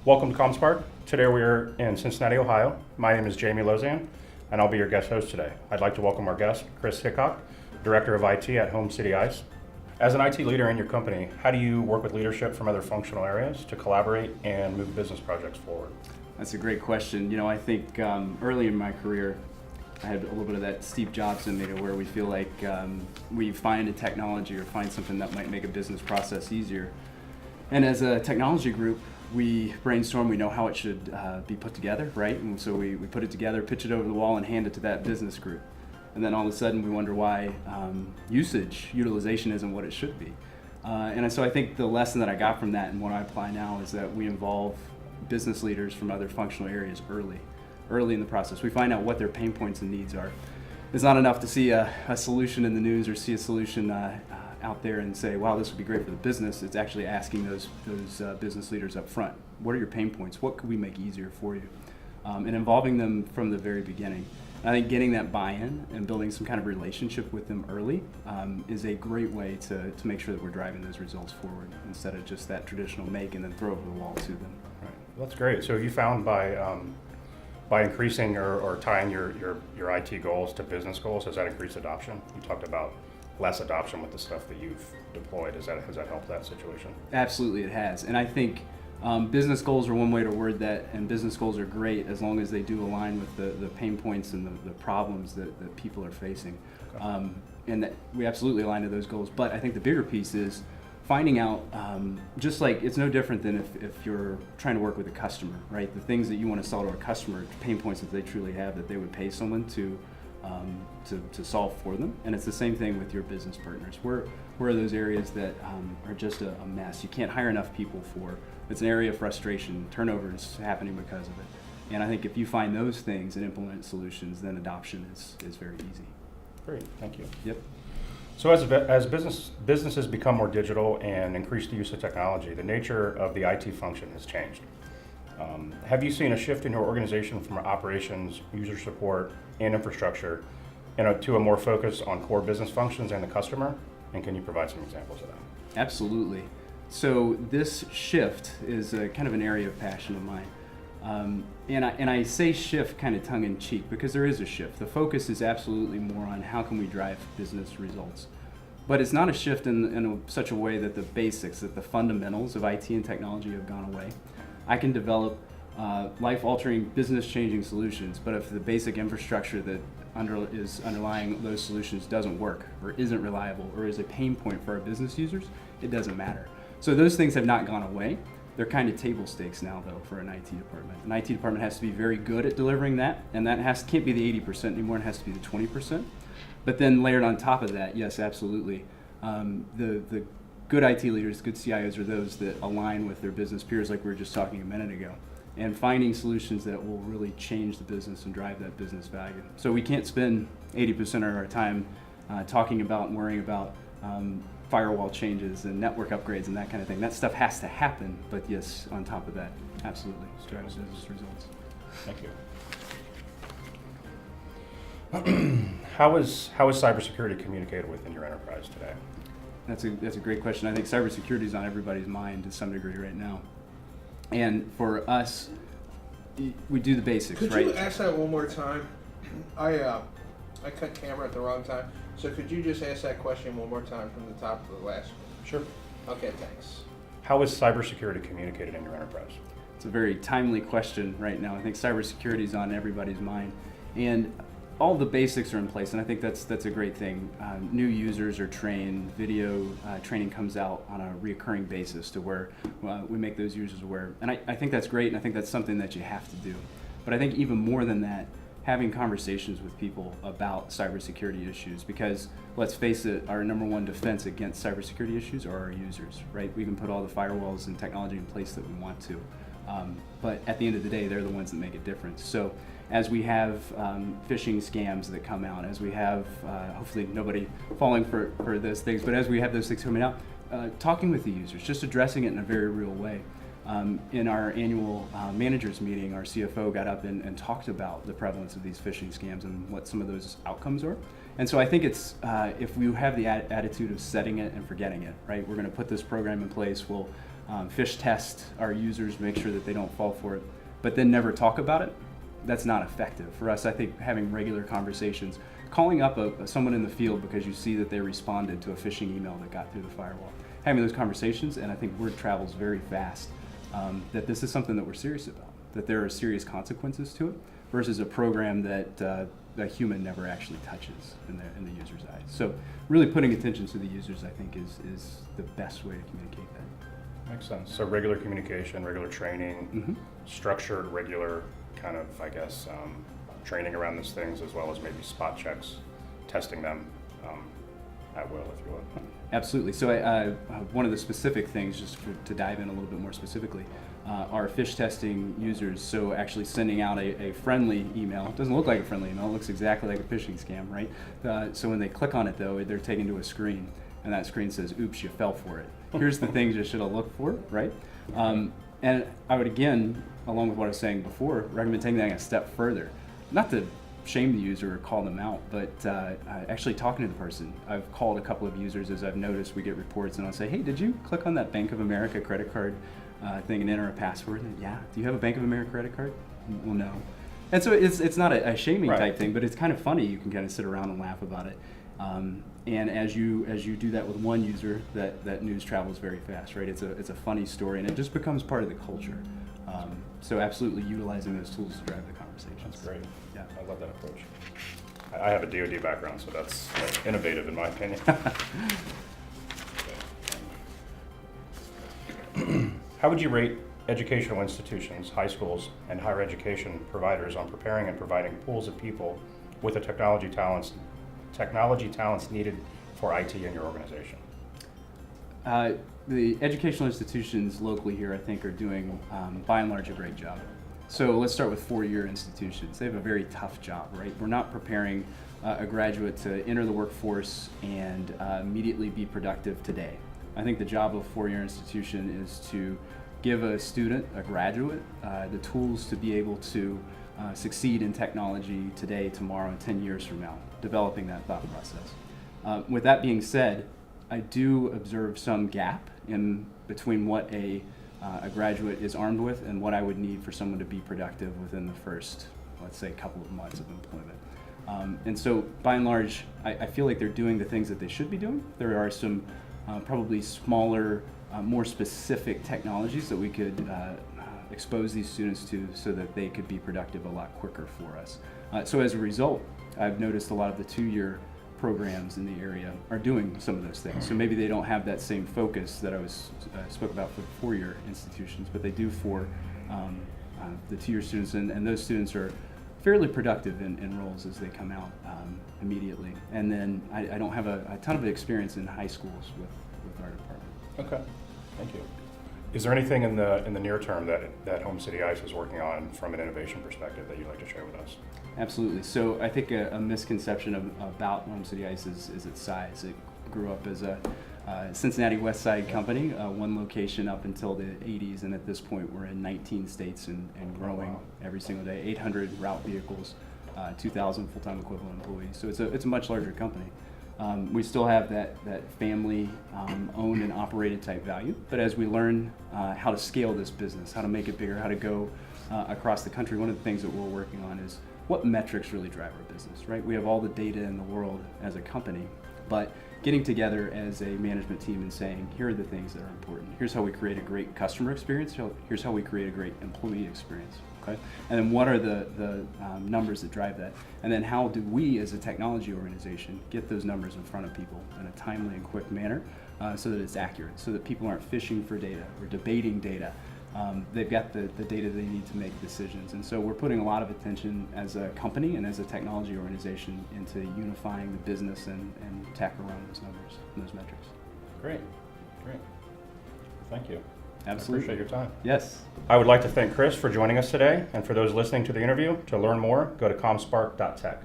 Welcome to ComSpark. Today we are in Cincinnati, Ohio. My name is Jamie Lozan, and I'll be your guest host today. I'd like to welcome our guest, Chris Hickok, Director of IT at Home City Ice. As an IT leader in your company, how do you work with leadership from other functional areas to collaborate and move business projects forward? That's a great question. I think early in my career, I had a little bit of that Steve Jobs in me, to where we feel like we find a technology or find something that might make a business process easier. And as a technology group, we brainstorm, we know how it should be put together, right? And so we put it together, pitch it over the wall, and hand it to that business group. And then all of a sudden we wonder why utilization isn't what it should be. And so I think the lesson that I got from that and what I apply now is that we involve business leaders from other functional areas early in the process. We find out what their pain points and needs are. It's not enough to see a solution in the news or see a solution out there and say, wow, this would be great for the business. It's actually asking those business leaders up front, what are your pain points? What could we make easier for you? And involving them from the very beginning. I think getting that buy-in and building some kind of relationship with them early is a great way to make sure that we're driving those results forward instead of just that traditional make and then throw over the wall to them. Right. Well, that's great. So you found by increasing or tying your IT goals to business goals, has that increased adoption? You talked about less adoption with the stuff that you've deployed. Has that helped that situation? Absolutely, it has. And I think business goals are one way to word that, and business goals are great as long as they do align with the pain points and the problems that people are facing. Okay. And that we absolutely align to those goals. But I think the bigger piece is finding out, just like it's no different than if you're trying to work with a customer, right? The things that you want to sell to a customer, pain points that they truly have, that they would pay someone to solve for them. And it's the same thing with your business partners. Where are those areas that are just a mess? You can't hire enough people for. It's an area of frustration. Turnover is happening because of it. And I think if you find those things and implement solutions, then adoption is very easy. Great, thank you. Yep. So as businesses become more digital and increase the use of technology, the nature of the IT function has changed. Have you seen a shift in your organization from operations, user support, and infrastructure to a more focus on core business functions and the customer? And can you provide some examples of that? Absolutely. So this shift is kind of an area of passion of mine. And I say shift kind of tongue-in-cheek because there is a shift. The focus is absolutely more on how can we drive business results. But it's not a shift in such a way that the basics, that the fundamentals of IT and technology have gone away. I can develop life-altering, business-changing solutions, but if the basic infrastructure that is underlying those solutions doesn't work or isn't reliable or is a pain point for our business users, it doesn't matter. So those things have not gone away. They're kind of table stakes now, though, for an IT department. An IT department has to be very good at delivering that, and that can't be the 80% anymore. It has to be the 20%. But then layered on top of that, yes, absolutely. The good IT leaders, good CIOs are those that align with their business peers, like we were just talking a minute ago, and finding solutions that will really change the business and drive that business value. So we can't spend 80% of our time talking about and worrying about firewall changes and network upgrades and that kind of thing. That stuff has to happen, but yes, on top of that, absolutely, drives business results. Thank you. How is cybersecurity communicated within your enterprise today? That's a great question. I think cybersecurity is on everybody's mind to some degree right now. And for us, we do the basics, right? Could you ask that one more time? I cut camera at the wrong time. So could you just ask that question one more time from the top of the last one? Sure. Okay, thanks. How is cybersecurity communicated in your enterprise? It's a very timely question right now. I think cybersecurity is on everybody's mind. And all the basics are in place, and I think that's a great thing. New users are trained. Video training comes out on a recurring basis to where we make those users aware. And I think that's great, and I think that's something that you have to do. But I think even more than that, having conversations with people about cybersecurity issues, because let's face it, our number one defense against cybersecurity issues are our users, right? We can put all the firewalls and technology in place that we want to, but at the end of the day, they're the ones that make a difference. So as we have phishing scams that come out, as we have, hopefully nobody falling for those things, but as we have those things coming out, talking with the users, just addressing it in a very real way. In our annual managers meeting, our CFO got up and talked about the prevalence of these phishing scams and what some of those outcomes are. And so I think it's, if we have the attitude of setting it and forgetting it, right? We're going to put this program in place, we'll phish test our users, make sure that they don't fall for it, but then never talk about it, that's not effective. For us, I think having regular conversations, calling up someone in the field because you see that they responded to a phishing email that got through the firewall, having those conversations, and I think word travels very fast, that this is something that we're serious about, that there are serious consequences to it, versus a program that a human never actually touches in the user's eyes. So really putting attention to the users, I think, is the best way to communicate that. Makes sense. So regular communication, regular training, structured, regular kind of, I guess, training around these things, as well as maybe spot checks, testing them at will, if you will. Absolutely. So one of the specific things, just to dive in a little bit more specifically, are phish testing users. So actually sending out a friendly email. It doesn't look like a friendly email. It looks exactly like a phishing scam, right? So when they click on it, though, they're taken to a screen, and that screen says, "Oops, you fell for it. Here's the things you should have looked for," right? And I would, again, along with what I was saying before, recommend taking that a step further. Not to shame the user or call them out, but actually talking to the person. I've called a couple of users as I've noticed we get reports, and I'll say, "Hey, did you click on that Bank of America credit card thing and enter a password?" And, "Yeah." "Do you have a Bank of America credit card?" "Well, no." And so it's not a shaming Right. type thing, but it's kind of funny. You can kind of sit around and laugh about it. And as you do that with one user, that news travels very fast, right? It's a funny story, and it just becomes part of the culture. So absolutely utilizing those tools to drive the conversations. That's great. Yeah. I love that approach. I have a DoD background, so that's innovative in my opinion. How would you rate educational institutions, high schools, and higher education providers on preparing and providing pools of people with the technology talents needed for IT in your organization? The educational institutions locally here, I think, are doing, by and large, a great job. So let's start with four-year institutions. They have a very tough job, right? We're not preparing a graduate to enter the workforce and immediately be productive today. I think the job of a four-year institution is to give a student, a graduate, the tools to be able to succeed in technology today, tomorrow, and 10 years from now, developing that thought process. With that being said, I do observe some gap in between what a graduate is armed with and what I would need for someone to be productive within the first, let's say, couple of months of employment. And so, by and large, I feel like they're doing the things that they should be doing. There are some probably smaller, more specific technologies that we could expose these students to so that they could be productive a lot quicker for us. So as a result, I've noticed a lot of the two-year programs in the area are doing some of those things. So maybe they don't have that same focus that I spoke about for the four-year institutions, but they do for the two-year students, and those students are fairly productive in roles as they come out immediately. And then I don't have a ton of experience in high schools with our department. Okay, thank you. Is there anything in the near term that Home City Ice is working on from an innovation perspective that you'd like to share with us? Absolutely. So I think a misconception about Home City Ice is its size. It grew up as a Cincinnati West Side company, one location up until the 80s, and at this point we're in 19 states and growing every single day. 800 route vehicles, 2,000 full-time equivalent employees. So it's a much larger company. We still have that family owned and operated type value, but as we learn how to scale this business, how to make it bigger, how to go across the country, one of the things that we're working on is what metrics really drive our business, right? We have all the data in the world as a company, but getting together as a management team and saying, here are the things that are important. Here's how we create a great customer experience. Here's how we create a great employee experience. Okay? And then what are the numbers that drive that? And then how do we as a technology organization get those numbers in front of people in a timely and quick manner so that it's accurate, so that people aren't fishing for data or debating data. They've got the data they need to make decisions. And so we're putting a lot of attention as a company and as a technology organization into unifying the business and tech around those numbers and those metrics. Great. Thank you. Absolutely. I appreciate your time. Yes. I would like to thank Chris for joining us today, and for those listening to the interview, to learn more, go to comspark.tech.